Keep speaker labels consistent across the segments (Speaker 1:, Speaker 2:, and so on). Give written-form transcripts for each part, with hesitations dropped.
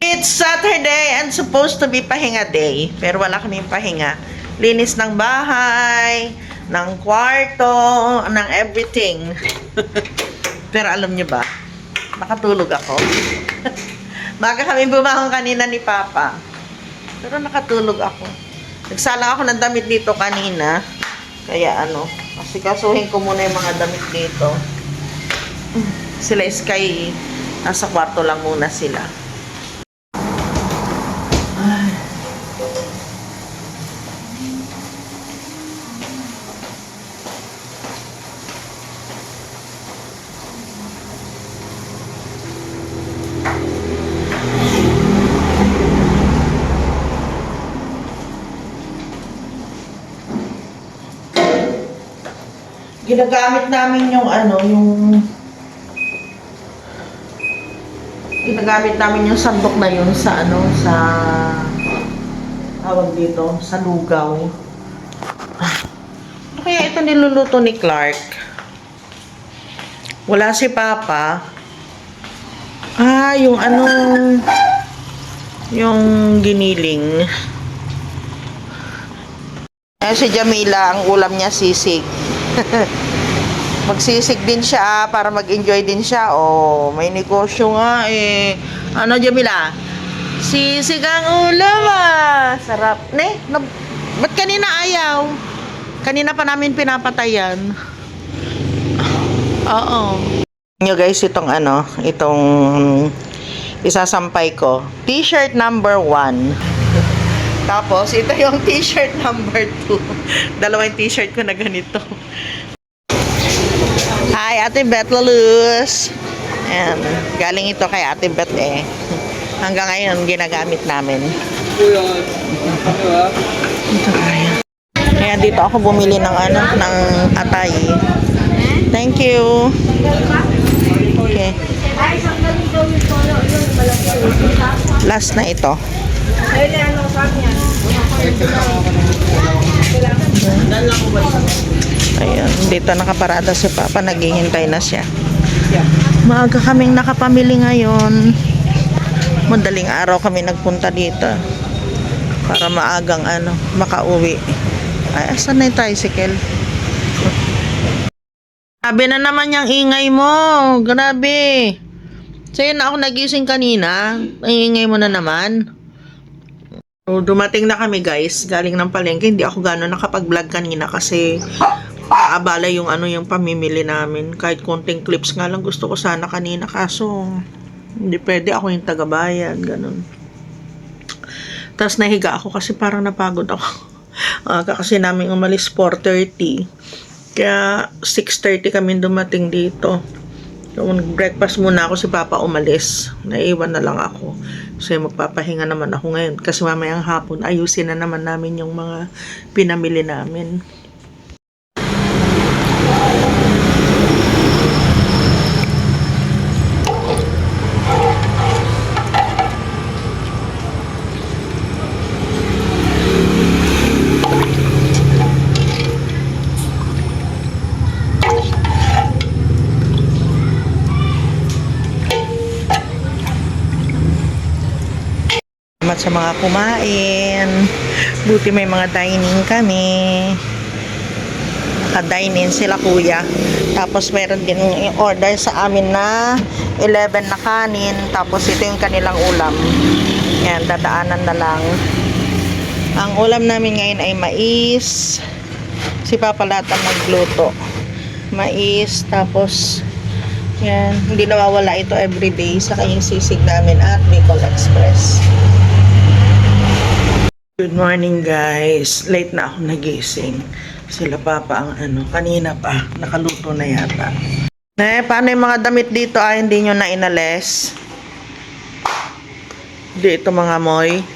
Speaker 1: It's Saturday and supposed to be pahinga day. Pero wala kaming pahinga. Linis ng bahay, ng kwarto, ng everything. Pero alam nyo ba, nakatulog ako. Maga kami bumahon kanina ni Papa. Pero nakatulog ako. Nagsalang ako ng damit dito kanina. Kaya kasi kasuhin ko muna yung mga damit dito. Sila Sky, nasa kwarto lang muna sila. Ginagamit namin yung ginagamit namin yung sandok na yun sa sa tawag dito, sa lugaw. Ano kaya ito niluluto ni Clark? Wala si Papa. Yung yung giniling. Si Jamila, ang ulam niya sisig. Magsisig din siya para mag-enjoy din siya. May negosyo nga eh. Jamila? Sisig ang ulam Sarap. Ba't kanina ayaw? Kanina pa namin pinapatayan. Oo. Nyo guys, itong isasampay ko. T-shirt number 1. Tapos, ito yung t-shirt number 2. Dalawang t-shirt ko na ganito. Hi, Ate Beth Laluz. Ayan. Galing ito kay Ate Beth eh. Hanggang ngayon, ginagamit namin. Ito kaya. Kaya dito ako bumili ng ng atay. Thank you. Okay. Last na ito. Ayan, dito nakaparada si Papa, naghihintay na siya. Maaga kaming nakapamili ngayon. Madaling araw kami nagpunta dito para maagang makauwi. Ay, asan na yung tricycle? Grabe na naman yung ingay mo. Grabe. Sa'yo na ako nagising kanina. Ang ingay mo na naman. Dumating na kami guys. Galing ng palengke. Hindi ako gano'n nakapag-vlog kanina kasi aabala yung yung pamimili namin. Kahit konting clips nga lang gusto ko sana kanina. Kaso hindi pwede, ako yung tagabayan. Ganun. Tapos nahiga ako kasi parang napagod ako. Kasi namin umalis 4:30. Kaya 6:30 kami dumating dito. So, breakfast muna ako, si Papa umalis. Naiwan na lang ako. So, magpapahinga naman ako ngayon. Kasi mamayang hapon, ayusin na naman namin yung mga pinamili namin. Sa mga kumain. Buti may mga dining kami. Naka-dine-in sila kuya. Tapos meron din order sa amin na 11 na kanin. Tapos ito yung kanilang ulam. Yan, dadaanan na lang. Ang ulam namin ngayon ay mais. Si Papa lahat ang nagluto. Mais, tapos yan, hindi nawawala ito everyday sa kanyang sisig namin at Bicol Express. Good morning guys. Late na ako nagising. Sila Papa ang kanina pa. Nakaluto na yata. Paano yung mga damit dito hindi nyo na inales? Hindi ito mga amoy.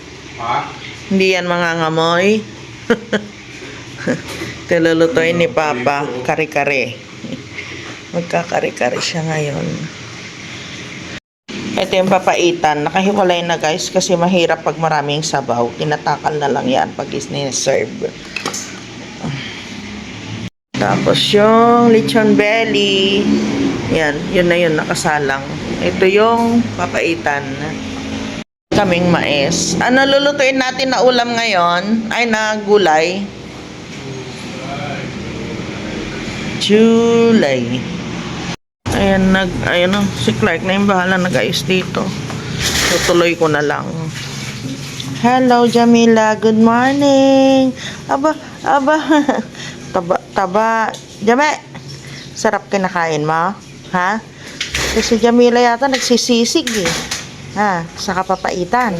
Speaker 1: Hindi yan mga ngamoy. Tilulutuin ni Papa. Kare-kare. Magkakare-kare siya ngayon. Ito yung papaitan. Nakahiwalay na guys kasi mahirap pag maraming sabaw. Tinatakal na lang yan pag is-serve. Tapos yung lechon belly. Yan, yun na yun, nakasalang. Ito yung papaitan. kaming mais. Ano lulutuin natin na ulam ngayon? Ay, na gulay. July. Ayan si Clark na yung bahala nag-ayos dito. Tutuloy ko na lang. Hello, Jamila. Good morning. Aba. Taba. Jame, sarap kinakain mo? Ha? Kasi Jamila yata nagsisisig eh. Ha? Sa kapapaitan.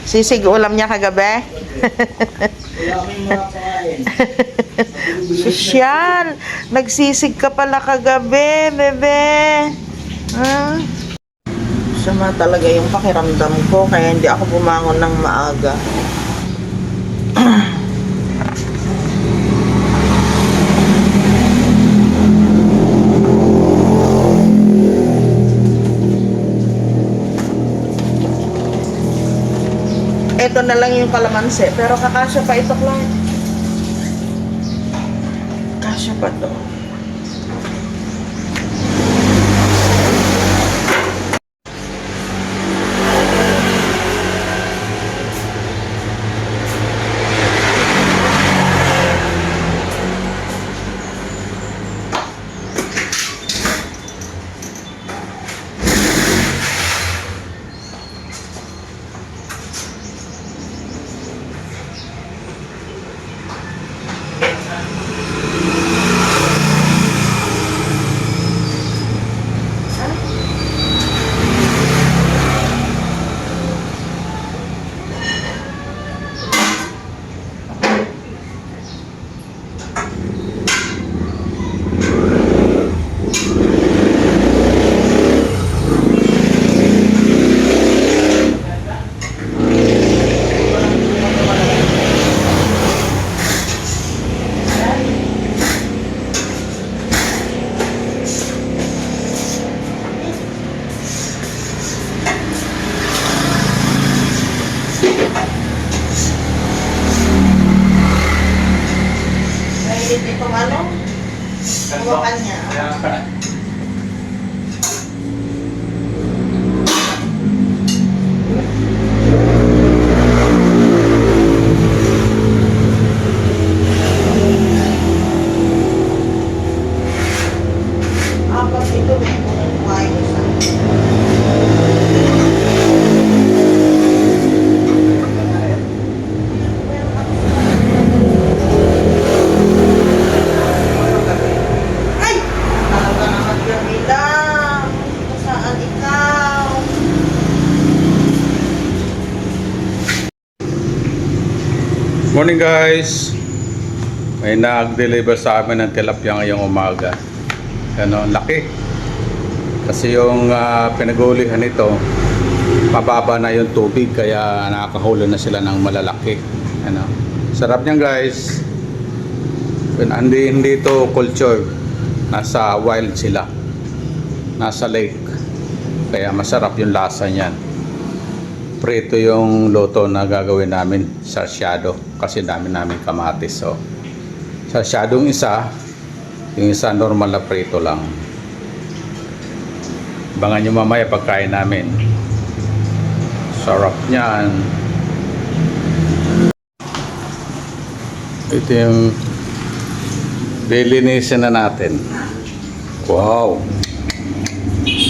Speaker 1: Sisig ulam niya kagabi? Sosyal. Nagsisig ka pala kagabi, bebe. Ha? Sama talaga yung pakiramdam ko kaya hindi ako bumangon ng maaga. Ito na lang yung kalamansi pero kakasya pa ito lang. Kasya pa to. Itong ano? Hawakan niya. Apat ito. Kumain isa.
Speaker 2: Morning guys! May nag-deliver sa amin ng tilapia ngayong umaga. Ano, laki. Kasi yung pinagulihan nito, mababa na yung tubig kaya nakakahuli na sila ng malalaki. Ano, sarap niyan guys. Hindi ito culture. Nasa wild sila. Nasa lake. Kaya masarap yung lasa niyan. Prito yung luto na gagawin namin sa shadow kasi dami namin kamatis. So, sa shadow yung isa normal na prito lang. Abangan nyo mamaya pagkain namin. Sarap niyan. Ito yung lilinisin na natin. Wow!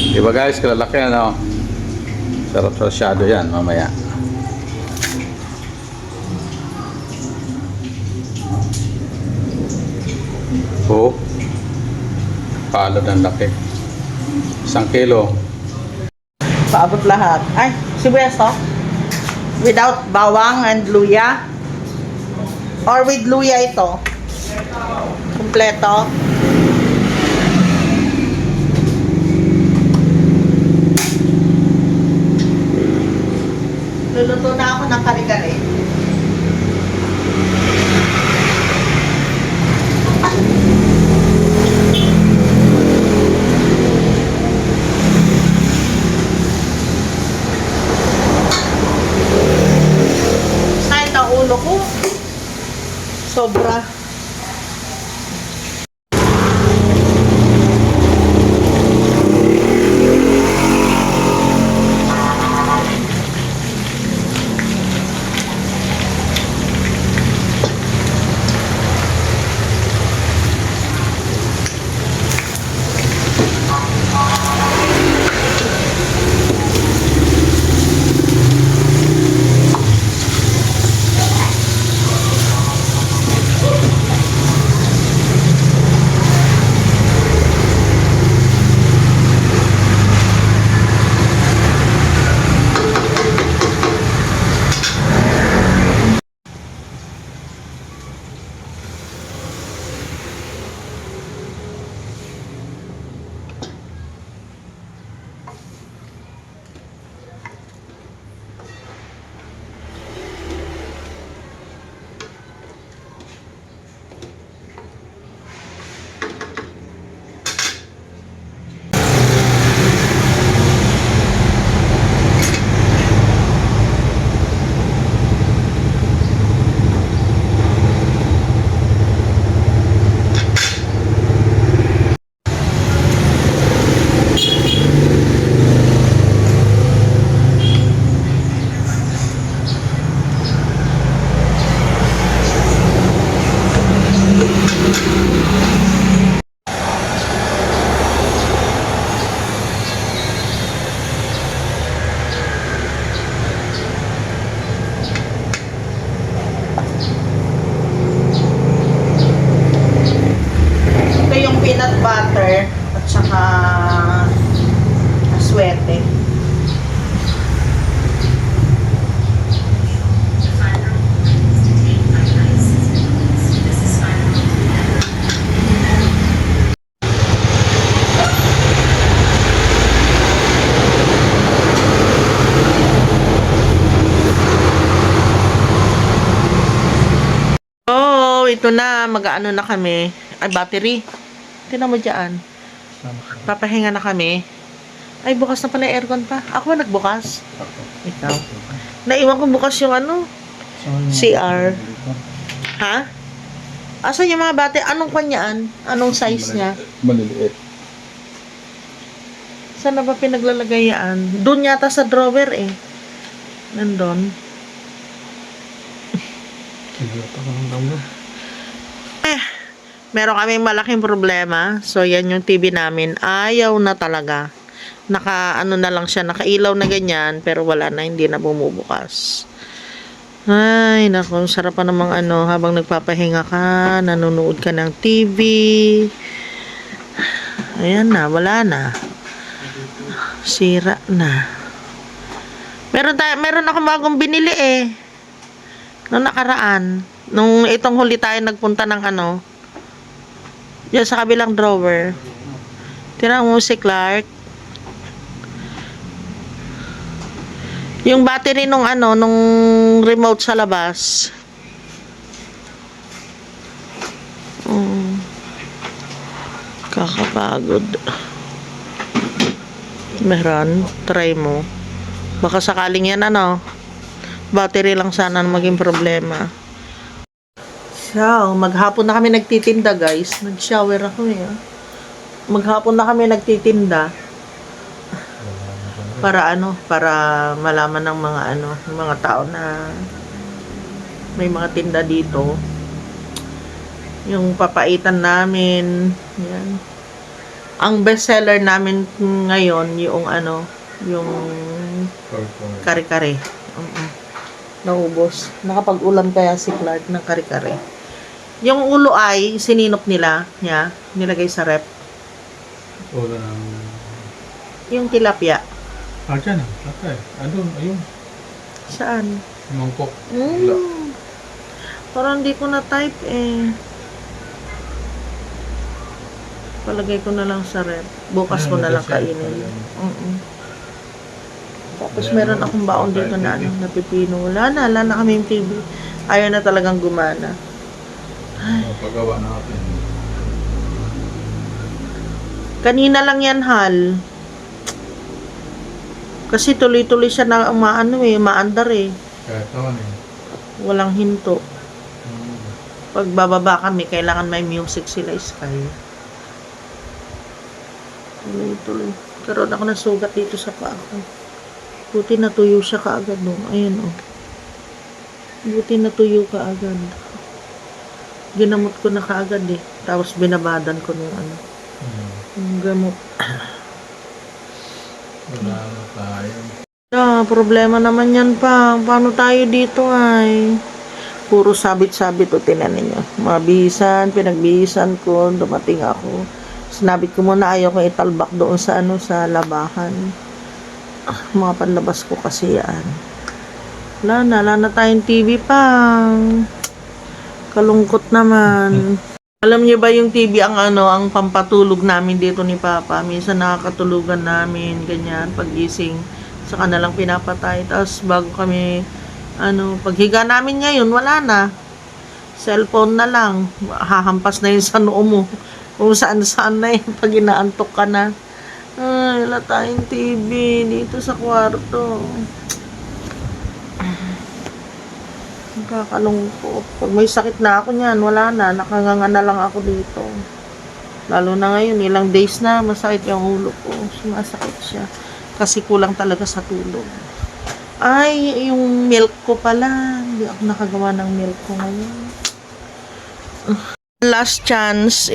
Speaker 2: Diba guys, kalalaki ano? Sarap sa shadow yan mamaya. Oh, palod ang laki. 1 kilo.
Speaker 1: Paabot lahat. Ay, sibuyas to? Without bawang and luya? Or with luya ito? Kompleto? Luluto na ako ng kare-kare. Sakit ang ulo ko. Sobra. ito na. Mag-ano na kami. Ay, battery. Tingnan mo dyan. Papahinga na kami. Ay, bukas na pala yung aircon pa. Ako ba nagbukas? Ikaw. Naiwan ko bukas yung ano. CR. Ha? Asan yung mga battery? Anong kanyaan? Anong size niya?
Speaker 2: Maliliit.
Speaker 1: Saan na ba pinaglalagay yan? Doon yata sa drawer eh. Nandun. Meron kaming malaking problema. So, yan yung TV namin. Ayaw na talaga. Ano na lang siya, nakailaw na ganyan, pero wala na, hindi na bumubukas. Ay, naku, sarap pa namang habang nagpapahinga ka, nanonood ka ng TV. Ayan na, wala na. Sira na. Meron ako bagong binili eh. Noong nakaraan. Nung itong huli tayo nagpunta ng diyan sa kabilang drawer. Tirang mo si Clark. Yung battery nung remote sa labas. Kakapagod. Meron. Try mo. Baka sakaling yan battery lang sana maging problema. So, maghapon na kami nagtitinda guys. Nag-shower ako Maghapon na kami nagtitinda. Para para malaman ng mga mga tao na may mga tinda dito. Yung papaitan namin, yan. Ang best seller namin ngayon yung yung kare-kare. Naubos. Nakapag-ulam kaya si Clark ng kare-kare. Yung ulo ay sininop nila, nilagay sa rep.
Speaker 2: Ulo ng...
Speaker 1: Yung tilapia.
Speaker 2: Dyan okay. Ayun.
Speaker 1: Saan?
Speaker 2: Mangkok.
Speaker 1: Parang hindi ko na-type eh. Palagay ko na lang sa rep. Bukas ko na lang kainin. Tapos meron akong baon dito na napipino. Wala na kami yung TV. Ayaw na talagang gumana.
Speaker 2: Pagawa natin.
Speaker 1: Kanina lang yan, Hal. Kasi tuloy-tuloy siya na maandar eh.
Speaker 2: Kahit naman
Speaker 1: Walang hinto. Pag bababa kami, kailangan may music sila, Sky. Tuloy-tuloy. Karoon ako ng sugat dito sa paa ko. Buti natuyo siya kaagad Ayan Buti natuyo kaagad. Ginamot ko na kaagad eh. Tapos binabadan ko ng yung gamot.
Speaker 2: Wala na tayo.
Speaker 1: Problema naman yan pa. Paano tayo dito ay? Puro sabit-sabit tinan ninyo. Mabihisan, pinagbihisan ko, dumating ako. Sinabit ko muna ayaw ko italbak doon sa sa labahan. Mga panlabas ko kasi yan. Wala na tayong TV pa. Kalungkot naman. Alam niyo ba yung TV ang ang pampatulog namin dito ni Papa. Minsan nakakatulugan namin, ganyan, paggising. Saka na lang pinapatay. Tapos bago kami, paghiga namin ngayon, wala na. Cellphone na lang. Hahampas na yun sa noo mo. Kung saan-saan na yun, pag inaantok ka na. Ay, wala tayong TV dito sa kwarto. Nakakalungkot. Pag may sakit na ako niyan, wala na. Nakanganga na lang ako dito. Lalo na ngayon, ilang days na, masakit yung ulo ko. Sumasakit siya. Kasi kulang talaga sa tulog. Ay, yung milk ko pala. Hindi ako nakagawa ng milk ko ngayon. Last chance.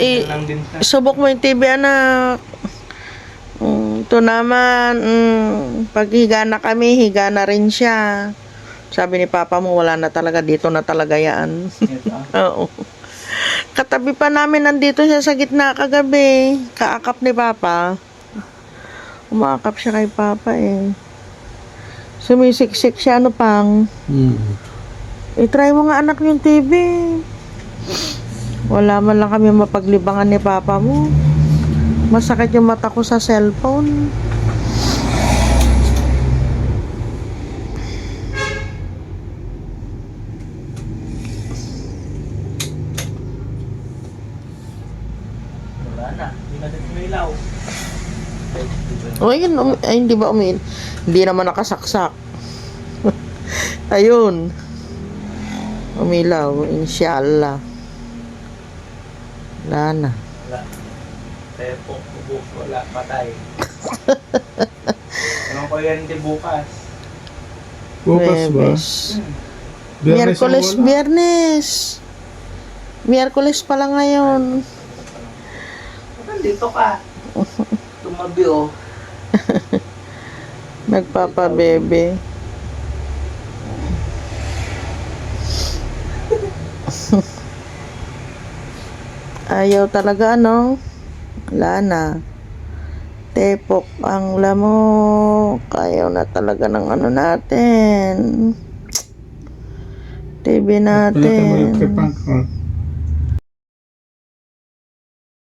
Speaker 1: Subok mo yung TV, anak. Ito naman, pag higa na kami, higa na rin siya. Sabi ni Papa mo, wala na talaga, dito na talaga yan. Oo. Katabi pa namin, nandito siya sa gitna kagabi. Kaakap ni Papa. Umaakap siya kay Papa eh. Sumisiksik siya, pang. I-try mo nga anak yung TV. Wala man lang kami mapaglibangan ni Papa mo. Masakit yung mata ko sa cellphone. O, ayun, ay, hindi ba hindi naman nakasaksak. Ayun. Umilaw, inshallah. Wala na.
Speaker 3: Wala. Tepok, ubos, wala, patay. Anong kuryente bukas?
Speaker 2: Bukas ba?
Speaker 1: Webes.
Speaker 2: Biyernes ang wala.
Speaker 1: Biyernes. Miyerkules pala ngayon.
Speaker 3: Nandito ka. Tumabi oh.
Speaker 1: Nagpapabebe. Ayaw talaga, ano? Wala na. Tepok ang lamok. Ayaw na talaga ng ano natin. TV
Speaker 2: Wala ka
Speaker 1: natin.
Speaker 2: magkipang